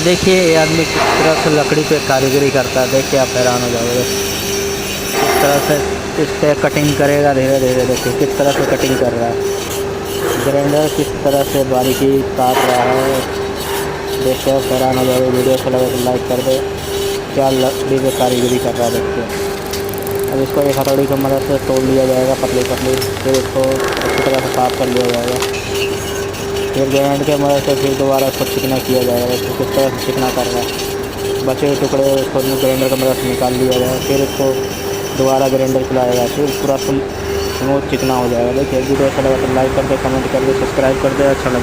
देखिए ये आदमी किस तरह से लकड़ी पे कारीगरी करता है, देख के आप हैरान हो जाओगे। किस तरह से इस पे कटिंग करेगा धीरे धीरे, देखिए किस तरह से कटिंग कर रहा है। ग्राइंडर किस तरह से बारीकी काट रहा है, देख के आप हैरान हो जाओगे। वीडियो अच्छा लगे तो लाइक कर दे। क्या लकड़ी पे कारीगरी कर रहा है देखिए। अब इसको एक हथौड़ी की मदद से तोड़ लिया जाएगा पतली पतली, फिर इसको अच्छी तरह से साफ कर लिया जाएगा। फिर ग्राइंड की मदद से फिर दोबारा इसको चिकना किया जाएगा। इसको किस तरह से चिकना कर रहा है, बचे हुए टुकड़े उसको ग्राइंडर की मदद से निकाल लिया जाएगा। फिर इसको दोबारा ग्राइंडर चलाएगा, फिर पूरा स्मूथ चिकना हो जाएगा। देखिए वीडियो अच्छा लगा तो लाइक कर दे, कमेंट कर दे, सब्सक्राइब कर दे। अच्छा लगा